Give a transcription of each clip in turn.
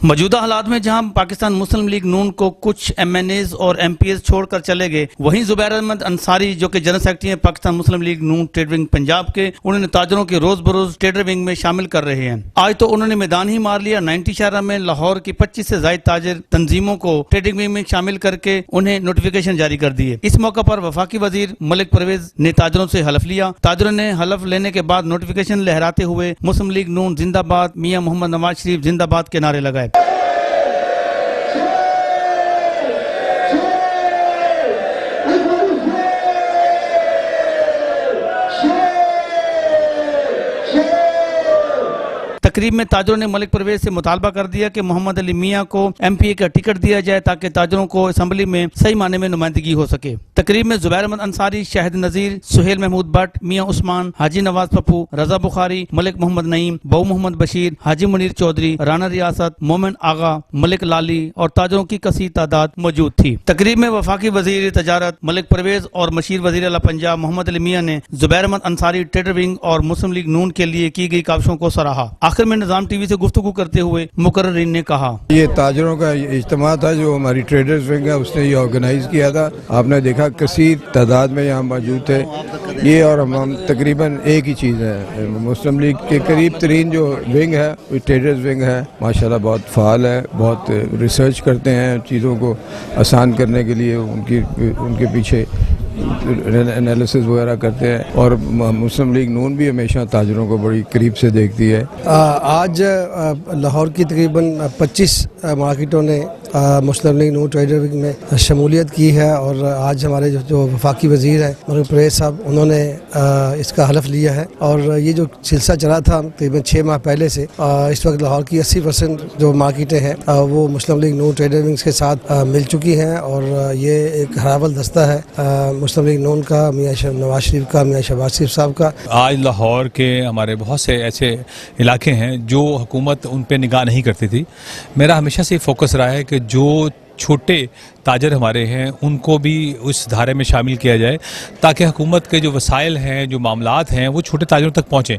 मौजूदा हालात में जहां पाकिस्तान मुस्लिम लीग नून को कुछ MNAs और MPs छोड़कर चले गए, वहीं जुबैर अहमद अंसारी जो कि जनरल सेक्रेटरी हैं पाकिस्तान मुस्लिम लीग नून ट्रेड विंग पंजाब के, उन्होंने ताजरों के रोज बरोज ट्रेडर विंग में शामिल कर रहे हैं। आज तो उन्होंने मैदान ही मार लिया। 90 शहरा में लाहौर की 25 से ज्यादा ताजर तंजीमों को ट्रेडिंग विंग में शामिल करके उन्हें नोटिफिकेशन जारी कर दिए। इस मौके पर वफाकी वजीर मलिक परवेज ने ताजरों से हलफ लिया। ताजरों ने हलफ लेने के बाद नोटिफिकेशन लहराते हुए मुस्लिम लीग नून जिंदाबाद, मियां मोहम्मद नवाज शरीफ जिंदाबाद के नारे लगाए। तकरीब में ताजरों ने मलिक परवेज से मुतालबा कर दिया कि मोहम्मद अली मियां को MPA का टिकट दिया जाए ताकि ताजरों को असेंबली में सही माने में नुमाइंदगी हो सके। तकरीब में जुबैर अहमद अंसारी, शाहिद नजीर, सुहेल महमूद भट्ट, मियां उस्मान, हाजी नवाज पप्पू, रजा बुखारी, मलिक मोहम्मद नईम, बऊ मोहम्मद बशीर, हाजी मुनीर चौधरी, राना रियासत, मोमिन आगा, मलिक लाली और ताजरों की कसी तादाद मौजूद थी। तकरीब में वफाकी वजीर तजारत मलिक परवेज और मशीर वजीर आला पंजाब मोहम्मद अली मियां ने जुबैर अहमद अंसारी ट्रेडर विंग और मुस्लिम लीग नून के लिए की गई काविशों को सराहा। आखिर में निजाम टीवी से गुफ्तगू करते हुए मुकर्रिरीन ने कहा, ये ताजरों का इज्तिमा था जो हमारी ट्रेडर्स विंग है उसने ये ऑर्गेनाइज किया था। आपने देखा कसीर तादाद में यहाँ मौजूद थे। ये और हम तकरीबन एक ही चीज़ है। मुस्लिम लीग के करीब तरीन जो विंग है वो ट्रेडर्स विंग है। माशाल्लाह बहुत फ़ाल है, बहुत रिसर्च करते हैं चीज़ों को आसान करने के लिए, उनके पीछे एनालिसिस वगैरह करते हैं। और मुस्लिम लीग नून भी हमेशा ताजरों को बड़ी करीब से देखती है। आज लाहौर की तकरीबन 25 मार्केटों ने मुस्लिम लीग नून ट्रेडर विंग में शमूलियत की है और आज हमारे जो वफाकी वजीर हैं मलिक परवेज साहब, उन्होंने इसका हलफ लिया है। और ये जो सिलसिला चला था तकरीबन 6 माह पहले से, इस वक्त लाहौर की 80% जो मार्केटें हैं वो मुस्लिम लीग नून ट्रेडर विंग्स के साथ मिल चुकी हैं। और ये एक हरावल दस्ता है मुस्लिम लीग नून का, मियां नवाज शरीफ का, मियां शहबाज शरीफ साहब का। आज लाहौर के हमारे बहुत से ऐसे इलाके हैं जो हुकूमत उन पे निगाह नहीं करती थी। मेरा हमेशा से फोकस रहा है कि जो छोटे ताजर हमारे हैं उनको भी उस धारे में शामिल किया जाए ताकि हुकूमत के जो वसाइल हैं, जो मामलात हैं, वो छोटे ताजरों तक पहुँचें।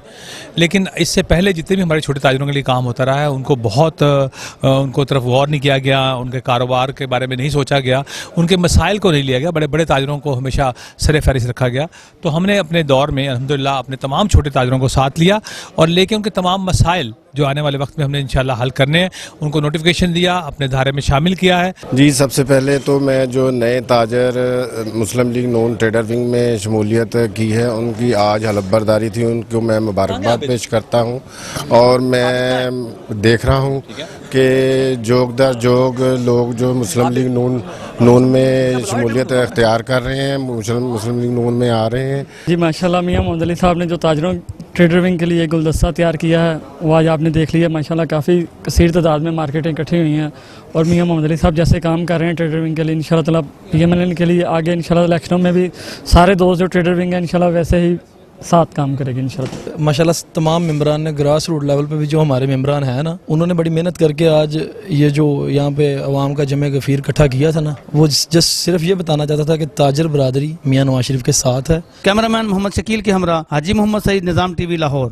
लेकिन इससे पहले जितने भी हमारे छोटे ताजरों के लिए काम होता रहा है उनको बहुत उनको तरफ गौर नहीं किया गया, उनके कारोबार के बारे में नहीं सोचा गया, उनके मसाइल को नहीं लिया गया। बड़े बड़े ताजरों को हमेशा सर फहरिस्त रखा गया। तो हमने अपने दौर में अल्हम्दुलिल्लाह अपने तमाम छोटे ताजरों को साथ लिया और लेके उनके तमाम मसाइल जो आने वाले वक्त में हमने इंशाल्लाह हल करने हैं उनको नोटिफिकेशन दिया, अपने धारे में शामिल किया है। जी, सबसे पहले तो मैं जो नए ताजर मुस्लिम लीग नून ट्रेडर विंग में शमूलियत की है उनकी आज हलफ बर्दारी थी, उनको मैं मुबारकबाद पेश करता हूं। और मैं देख रहा हूं कि जोग दर जोग लोग जो मुस्लिम लीग नून में शमूलियत अख्तियार कर रहे हैं, मुस्लिम लीग नून में आ रहे हैं। जी माशाल्लाह, मियां मोहम्मद अली साहब ने जो ताजरों ट्रेडर विंग के लिए गुलदस्ता तैयार किया है वो आज आपने देख लिया। माशाल्लाह काफ़ी कसीर तादाद में मार्केटें इकट्ठी हुई हैं और मियां मोहम्मद अली साहब जैसे काम कर रहे हैं ट्रेडर विंग के लिए, इंशाल्लाह ताला PMNN के लिए आगे इंशाल्लाह इलेक्शनों में भी सारे दोस्त जो ट्रेडर विंग है इंशाल्लाह वैसे ही साथ काम करेगी इंशाल्लाह। माशाल्लाह तमाम मेंबरान ने ग्रास रूट लेवल पे भी जो हमारे मेंबरान हैं ना, उन्होंने बड़ी मेहनत करके आज ये जो यहाँ पे अवाम का जमे गफीर इकट्ठा किया था ना, वो जस्ट सिर्फ ये बताना चाहता था कि ताजर बरादरी मियां नवाज शरीफ के साथ है। कैमरामैन मोहम्मद शकील के हमरा हाजी मोहम्मद सईद, निजाम TV लाहौर।